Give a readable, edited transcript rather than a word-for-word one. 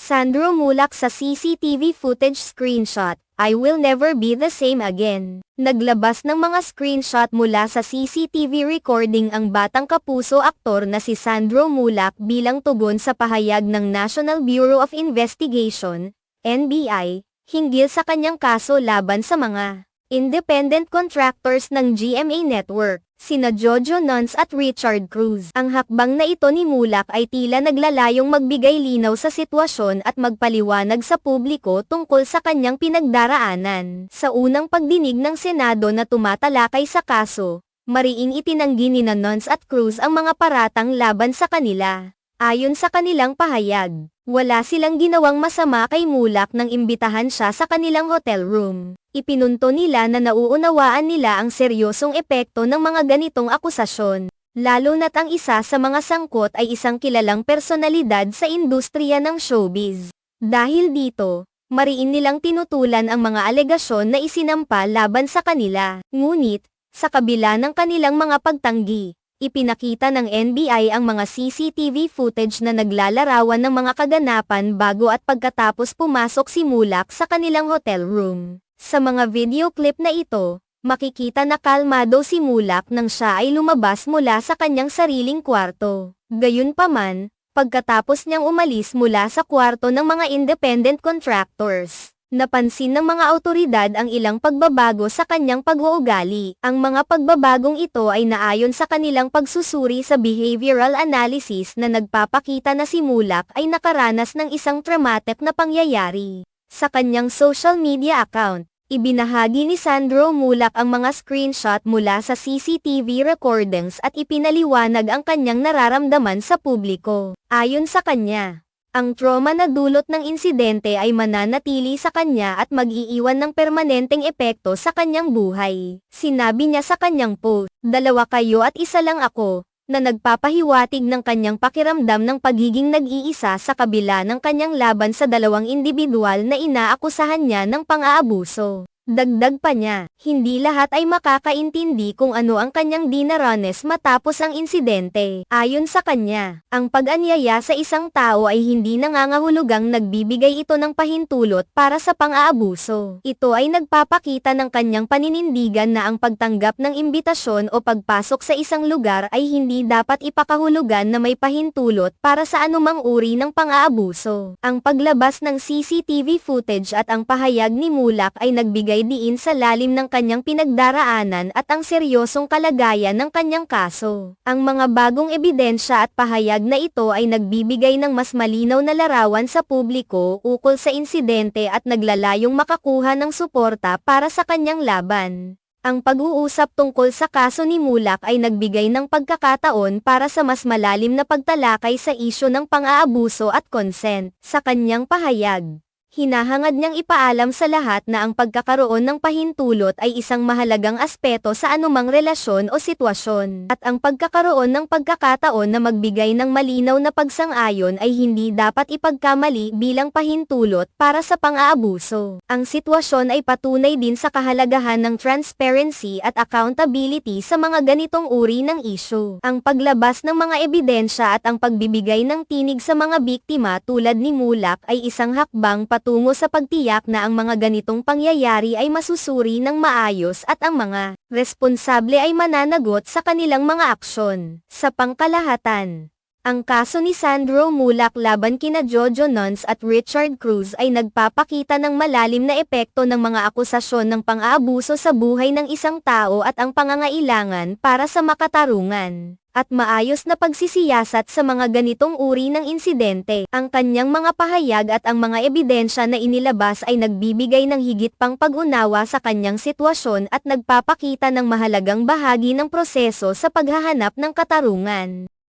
Sandro Mulak sa CCTV footage screenshot, "I will never be the same again." Naglabas ng mga screenshot mula sa CCTV recording ang batang kapuso aktor na si Sandro Mulak bilang tugon sa pahayag ng National Bureau of Investigation, NBI, hinggil sa kanyang kaso laban sa mga independent contractors ng GMA Network, sina Jojo Nuns at Richard Cruz. Ang hakbang na ito ni Mulak ay tila naglalayong magbigay linaw sa sitwasyon at magpaliwanag sa publiko tungkol sa kanyang pinagdaraanan. Sa unang pagdinig ng Senado na tumatalakay sa kaso, mariing itinanggi ni Nuns at Cruz ang mga paratang laban sa kanila. Ayon sa kanilang pahayag, wala silang ginawang masama kay Mulak nang imbitahan siya sa kanilang hotel room. Ipinunto nila na nauunawaan nila ang seryosong epekto ng mga ganitong akusasyon, lalo na't ang isa sa mga sangkot ay isang kilalang personalidad sa industriya ng showbiz. Dahil dito, mariin nilang tinutulan ang mga alegasyon na isinampa laban sa kanila. Ngunit, sa kabila ng kanilang mga pagtanggi, ipinakita ng NBI ang mga CCTV footage na naglalarawan ng mga kaganapan bago at pagkatapos pumasok si Mulak sa kanilang hotel room. Sa mga video clip na ito, makikita na kalmado si Mulak nang siya ay lumabas mula sa kanyang sariling kwarto. Gayunpaman, pagkatapos niyang umalis mula sa kwarto ng mga independent contractors, napansin ng mga awtoridad ang ilang pagbabago sa kanyang pag-uugali. Ang mga pagbabagong ito ay naayon sa kanilang pagsusuri sa behavioral analysis na nagpapakita na si Mulak ay nakaranas ng isang traumatic na pangyayari. Sa kanyang social media account, ibinahagi ni Sandro Mulak ang mga screenshot mula sa CCTV recordings at ipinaliwanag ang kanyang nararamdaman sa publiko. Ayon sa kanya, ang trauma na dulot ng insidente ay mananatili sa kanya at mag-iiwan ng permanenteng epekto sa kanyang buhay. Sinabi niya sa kanyang post, "Dalawa kayo at isa lang ako," na nagpapahiwatig ng kanyang pakiramdam ng pagiging nag-iisa sa kabila ng kanyang laban sa dalawang individual na inaakusahan niya ng pang-aabuso. Dagdag pa niya, hindi lahat ay makakaintindi kung ano ang kanyang dinaranas matapos ang insidente. Ayon sa kanya, ang pag-anyaya sa isang tao ay hindi nangangahulugang nagbibigay ito ng pahintulot para sa pang-aabuso. Ito ay nagpapakita ng kanyang paninindigan na ang pagtanggap ng imbitasyon o pagpasok sa isang lugar ay hindi dapat ipakahulugan na may pahintulot para sa anumang uri ng pang-aabuso. Ang paglabas ng CCTV footage at ang pahayag ni Mulak ay nagbigay diin sa lalim ng kanyang pinagdaraanan at ang seryosong kalagayan ng kanyang kaso. Ang mga bagong ebidensya at pahayag na ito ay nagbibigay ng mas malinaw na larawan sa publiko ukol sa insidente at naglalayong makakuha ng suporta para sa kanyang laban. Ang pag-uusap tungkol sa kaso ni Mulak ay nagbigay ng pagkakataon para sa mas malalim na pagtalakay sa isyu ng pang-aabuso at consent. Sa kanyang pahayag, hinahangad niyang ipaalam sa lahat na ang pagkakaroon ng pahintulot ay isang mahalagang aspeto sa anumang relasyon o sitwasyon, at ang pagkakaroon ng pagkakataon na magbigay ng malinaw na pagsang-ayon ay hindi dapat ipagkamali bilang pahintulot para sa pang-aabuso. Ang sitwasyon ay patunay din sa kahalagahan ng transparency at accountability sa mga ganitong uri ng issue. Ang paglabas ng mga ebidensya at ang pagbibigay ng tinig sa mga biktima tulad ni Mulak ay isang hakbang patungo sa pagtiyak na ang mga ganitong pangyayari ay masusuri ng maayos at ang mga responsable ay mananagot sa kanilang mga aksyon. Sa pangkalahatan, ang kaso ni Sandro Mulak laban kina Jojo Nuns at Richard Cruz ay nagpapakita ng malalim na epekto ng mga akusasyon ng pang-aabuso sa buhay ng isang tao at ang pangangailangan para sa makatarungan at maayos na pagsisiyasat sa mga ganitong uri ng insidente. Ang kanyang mga pahayag at ang mga ebidensya na inilabas ay nagbibigay ng higit pang pag-unawa sa kanyang sitwasyon at nagpapakita ng mahalagang bahagi ng proseso sa paghahanap ng katarungan.